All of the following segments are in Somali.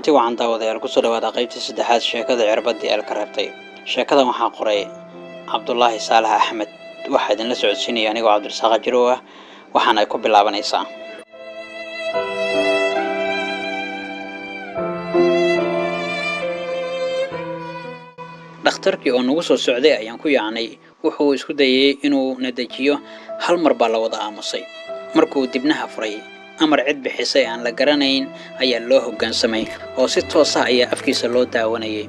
kulanti wacan daawadayaal kusoo dhawaada qaybtii saddexaad sheekada cirbadii eelka reebtay. Sheekadan waxaa qoray Cabdullaahi Saalax Axmed, waxaa idinla socodsiinaya anigoo Cabdirasaaq Jirow ah, waxaana ay ku bilaabanaysaa. dhakhtarkii oo nagu soo socday ayaan ku yaacnay, wuxuu isku dayay inuu nadajiyo. hal mar baa la wada aamusay. markuu dibnaha furay amar cid bixisay aan la garanayn ayaa loo hoggaansamay oo si toos ah ayaa afkiisa loo daawanayay.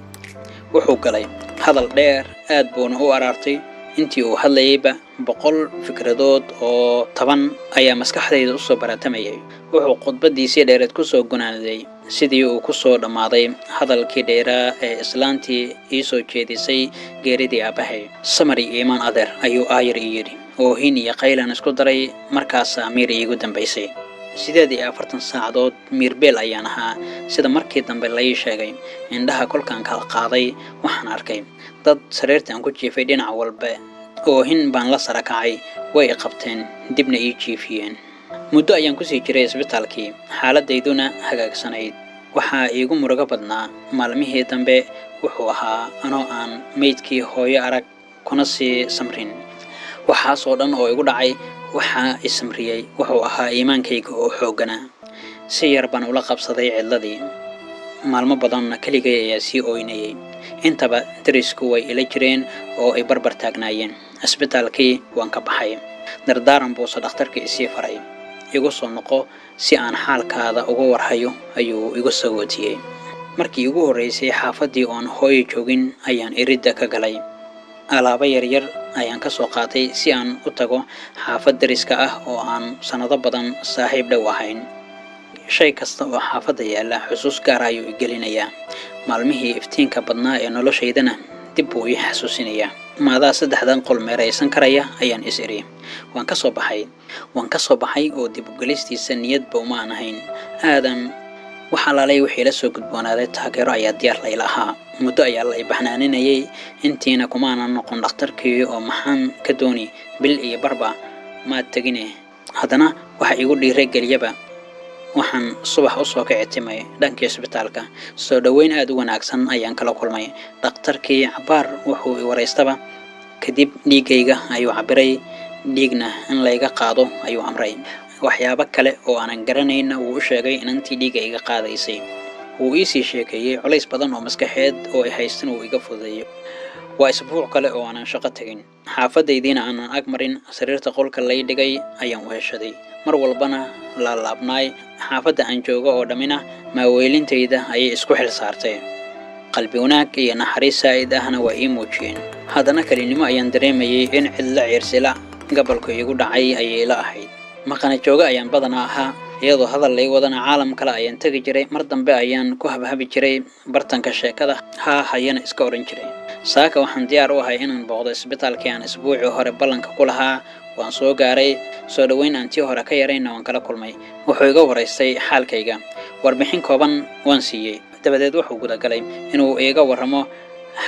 wuxuu galay hadal dheer, aad buuna u araartay. intii uu hadlayayba 100 fikradood oo 10 ayaa maskaxdayda u soo baratamayay. wuxuu khudbadiisii dheereed ku soo gunaanaday sidii uu ku soo dhamaaday hadalkii dheeraa ee islaantii ii soo jeedisay geeridii aabahay. samari iimaan adeer ayuu aayar ii yidhi oo hin iyo qaylan isku daray. markaasaa miir iigu dambaysay. 48 saacadood miirbeel ayaan ahaa sida markii dambe la ii sheegay. indhaha kolkaan kala qaaday waxaan arkay dad sariirtaan ku jiifay dhinac walba oo hin baan la sara kacay. way i qabteen dibna ii jiifiyeen. muddo ayaan ku sii jiray isbitaalkii, xaaladayduna hagaagsanayd. waxaa iigu murugo badnaa maalmihii dambe wuxuu ahaa anoo aan meydkii hooyo arag kuna sii samrin. waxaasoo dhan oo igu dhacay waxaa i samriyey wuxuu ahaa iimaankayga oo xoogganaa. si yar baan ula qabsaday cidladii. maalmo badanna keligay ayaa sii ooynayay. intaba darisku way ila jireen oo ay barbar taagnaayeen. isbitaalkii waan ka baxay. dardaaran buuse dhakhtarkii isii faray. igu soo noqo si aan xaalkaada uga warhayo ayuu igu sagootiyey. markii igu horreysay xaafaddii oon hooyo joogin ayaan iridda ka galay. alaabo yaryar ayaan ka soo qaatay si aan u tago xaafad dariska ah oo aan sanado badan saaxiib dhow ahayn. shay kasta oo xaafadda yaalla xusuus gaar ayuu i gelinayaa. maalmihii iftiinka badnaa ee noloshaydana dib buu ii xasuusinayaa. maadaa 3 qol meeraysan karaya ayaan is iri. waan ka soo baxay oo dib u gelistiisa niyadba uma aan ahayn. aadan waxaa laalay wixii la soo gudboonaaday taageero ayaa diyaar layla ahaa. muddo ayaa la i baxnaaninayay. intiina kumaanan noqon dhakhtarkii oo maxaan ka dooni bil iyo barba maad tegine. haddana waxa igu dhiirageliyaba waxaan subax u soo kicitimay dhankii isbitaalka. soo dhaweyn aad u wanaagsan ayaan kala kulmay. dhakhtarkii cabaar wuxuu i waraystaba kadib dhiigayga ayuu cabiray. dhiigna in layga qaado ayuu amray. waxyaabo kale oo aanan garanayna wuu u sheegay inantii dhiiga iga qaadaysay. wuu ii sii sheekeeyey culays badan oo maskaxeed oo ay haystan uu iga fududeeyo. waa isbuuc kale oo aanan shaqo tegin. xaafadaydiina aanan ag marin. sariirta qolka lay dhigay ayaan u heshaday. mar walbana laalaabnaay. xaafadda aan joogo oo dhammina maaweelintayda ayay isku xil saartay. qalbi wanaag iyo naxariis saa'id ahna waa ii muujiyeen. haddana kalinimo ayaan dareemayay in cidla ciirsila gabalku igu dhacay ayay la ahayd. maqana jooga ayaan badanaa ahaa, iyadoo hadal lay wadana caalam kale ayaan tegi jiray. mar dambe ayaan ku habhabi jiray bartanka sheekada hayana iska oran jiray. saaka waxaan diyaar u ahay inaan booqdo isbitaalkii aan isbuucii hore ballanka ku lahaa. waan soo gaaray. soo dhaweyn aan tii hore ka yarayna waan kala kulmay. wuxuu iga waraystay xaalkayga. warbixin kooban waan siiyey. dabadeed wuxuu gudagalay inuu iga warramo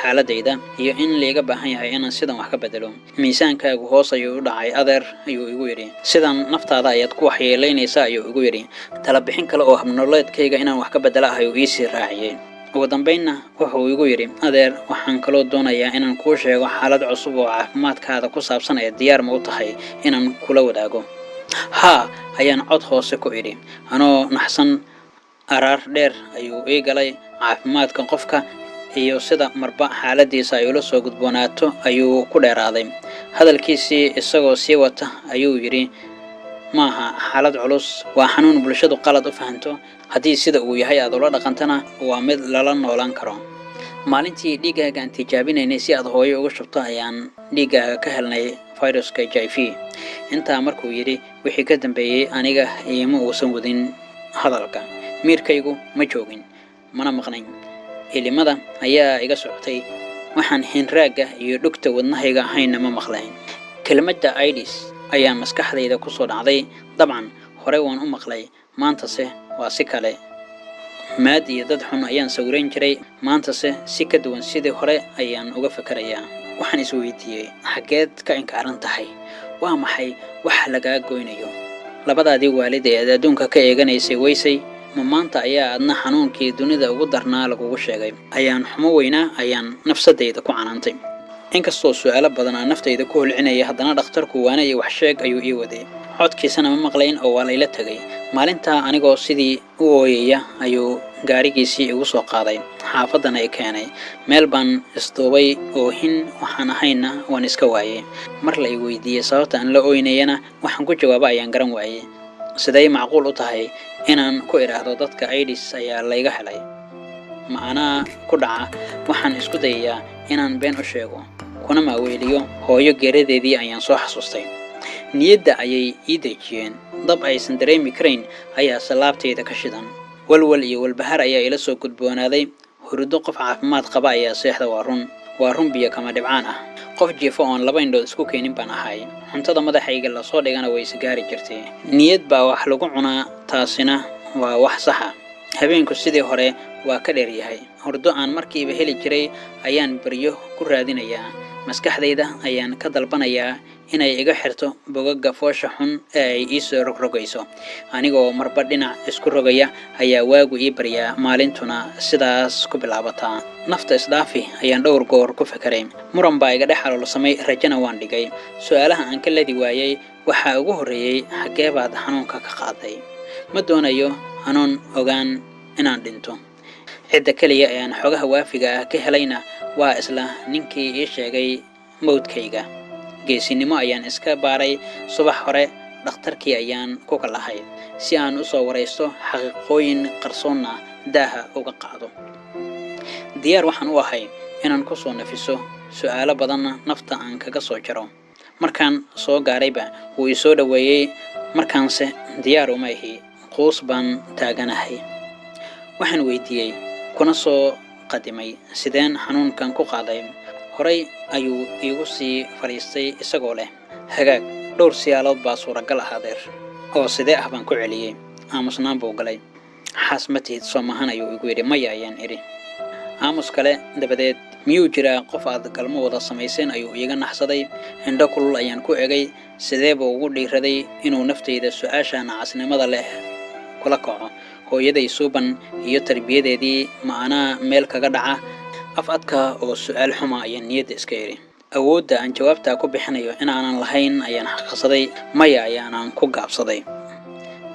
xaaladayda iyo in liiga baahan yahay inaan sidan wax ka bedelo. miisaankaagu hoos ayuu u dhacay adeer ayuu igu yidhi. sidan naftaada ayaad ku waxyeelaynaysaa ayuu igu yidhi. tala bixin kale oo habnololeedkayga inaan wax ka bedela ah ayuu iisii raaciyey. ugu dambaynna wuxuu igu yidhi adeer waxaan kaloo doonayaa inaan kuu sheego xaalad cusub oo caafimaadkaada ku saabsan ee diyaar ma u tahay inaan kula wadaago. haa ayaan cod hoose ku idhi anoo naxsan. araar dheer ayuu ii galay. caafimaadka qofka iyo sida marba xaaladiisa ay ula soo gudboonaato ayuu ku dheeraaday. hadalkiisii isagoo sii wata ayuu yidhi maaha xaalad culus, waa xanuun bulshadu qalad u fahanto. haddii sida uu yahay aad ula dhaqantana waa mid lala noolaan karo. maalintii dhiiggaaga aan tijaabinaynay si aad hooyo uga shubto ayaan dhiiggaaga ka helnay fayruska HIV. intaa markuu yidhi wixii ka dambeeyey aniga iima uusan wadin hadalka. miirkaygu ma joogin, mana maqnayn. ilimada ayaa iga socotay. waxaan hinraagga iyo dhugta wadnahayga ahayna ma maqlayn. kelmadda AIDS ayaa maskaxdayda ku soo dhacday. dabcan hore waan u maqlay, maantase waa si kale. maad iyo dad xun ayaan sawirayn jiray. maantase si ka duwan sidii hore ayaan uga fakarayaa. waxaan is weydiiyey xageed ka inkaaran tahay? waa maxay wax lagaa goynayo? labadaadii waalid ee adduunka ka eeganaysay weysay. ma maanta ayaa adna xanuunkii dunida ugu darnaa lagugu sheegay. Ayaan xumo weynaa ayaan nafsadayda ku canaantay. inkastoo su'aalo badan aan naftayda ku holcinaya, haddana dhakhtarku waana iyo wax sheeg ayuu ii waday. codkiisana ma maqlayn oo waa layla tagay. maalintaa anigoo sidii u ooyaya ayuu gaarigiisii igu soo qaaday, xaafadana i keenay. meel baan isduubay oohin waxaan ahayna waan iska waayay. mar la i weydiiyey sababta aan la ooynayana waxaan ku jawaaba ayaan garan waayay. siday macquul u tahay inaan ku idhaahdo dadka AIDS ayaa layga helay? macnaa ku dhaca waxaan isku dayayaa inaan been u sheego, kuna maaweeliyo hooyo geeradeedii ayaan soo xasuustay. niyadda ayay ii dejiyeen. dab aysan dareemi karayn ayaa salaabtayda ka shidan. walwal iyo walbahar ayaa ila soo gudboonaaday. hurdo qof caafimaad qaba ayaa seexda. waa run biyo kama dhibcaan ah. qof jiifo oon laba indhood isku keenin baan ahay. cuntada madaxayga lasoo dhigana way isgaari jirtay. niyad baa wax lagu cunaa, taasina waa wax saxa. habeenku sidii hore waa ka dheer yahay. hurdo aan markiiba heli jiray ayaan baryo ku raadinayaa. maskaxdayda ayaan ka dalbanayaa inay iga xirto bogagga foosha xun ee ay ii soo rogrogayso. anigoo marba dhinac isku rogaya ayaa waagu ii baryaa, maalintuna sidaas ku bilaabataa. nafta isdhaafi ayaan dhowr goor ku fekeray. muran baa iga dhex xaloolsamay, rajana waan dhigay. su'aalaha aan ka ladi waayay waxaa ugu horreeyey, xaggee baad xanuunka ka qaaday? ma doonayo hanuun ogaan inaan dhinto. cidda keliya ee aan xogaha waafiga ah ka helayna waa isla ninkii ii sheegay mawdkayga. geesinimo ayaan iska baaray. subax hore dhakhtarkii ayaan ku kalahay si aan u soo waraysto, xaqiiqooyin qarsoonna daaha uga qaado. diyaar waxaan u ahay inaan ku soo nafiso, su'aalo badanna nafta aan kaga soo jaro. markaan soo gaarayba wuu ii soo dhaweeyey. markaanse diyaar uma ahi, quus baan taaganahay. waxaan weydiiyey kuna soo qadimay sideen xanuunkan ku qaaday. horay ayuu iigu sii fariistay isagoo leh, hagaag, dhowr siyaalood baa suuragal ah adeer. oo sidee ah baan ku celiyey. aamusnaan buu galay. xaas ma tihid soo mahan ayuu igu yidhi. maya ayaan idhi. aamus kale dabadeed, miyuu jiraa qof aad galmo wada samayseen ayuu iiga naxsaday. indho kulul ayaan ku egay. sidee buu ugu dhiiraday inuu naftayda su'aasha nacasnimada leh kula kaco? hooyaday suuban iyo tarbiyadeedii ma anaa meel kaga dhaca? af adka oo su'aal xuma ayaan niyadda iska idhi. awoodda aan jawaabtaa ku bixinayo inaanan lahayn ayaan xaqiiqsaday. maya ayaanan ku gaabsaday.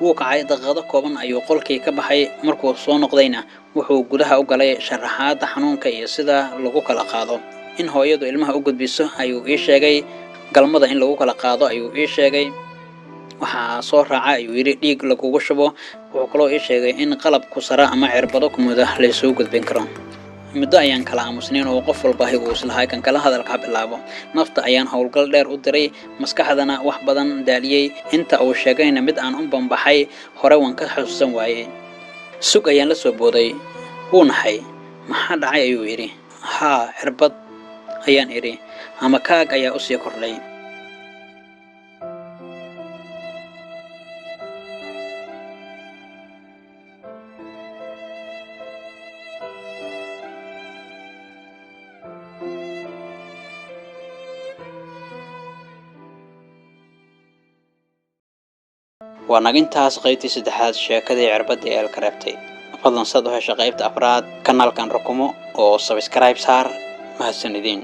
wuu kacay. daqiiqado kooban ayuu qolkii ka baxay. markuu soo noqdayna wuxuu gudaha u galay sharaxaadda xanuunka iyo sida lagu kala qaado. in hooyadu ilmaha u gudbiso ayuu ii sheegay. galmada in lagu kala qaado ayuu ii sheegay. waxaa soo raaca ayuu yidhi dhiig lagugu shubo. wuxuu kaloo ii sheegay in qalabku sara ama cirbado kumuda laysuu gudbin karo. muddo ayaan kala aamusnayn oo qof walba uu islahay kan kala hadalka bilaabo. nafta ayaan howlgal dheer u diray, maskaxdana wax badan daaliyey. inta uu sheegayna mid aan u bambaxay hore waan ka xasuusan waayey. sug ayaan la soo booday. wuu naxay. maxaa dhacay ayuu yidhi. haa, cirbad ayaan idhi. ama kaag ayaa u sii kordhay. waa nagintaas qaybtii saddexaad sheekadii cirbadii ee ka reebtay. fadlan sad u hesha qaybta afraad kanaalkan rukumo oo subscribe saar. mahadsanidin.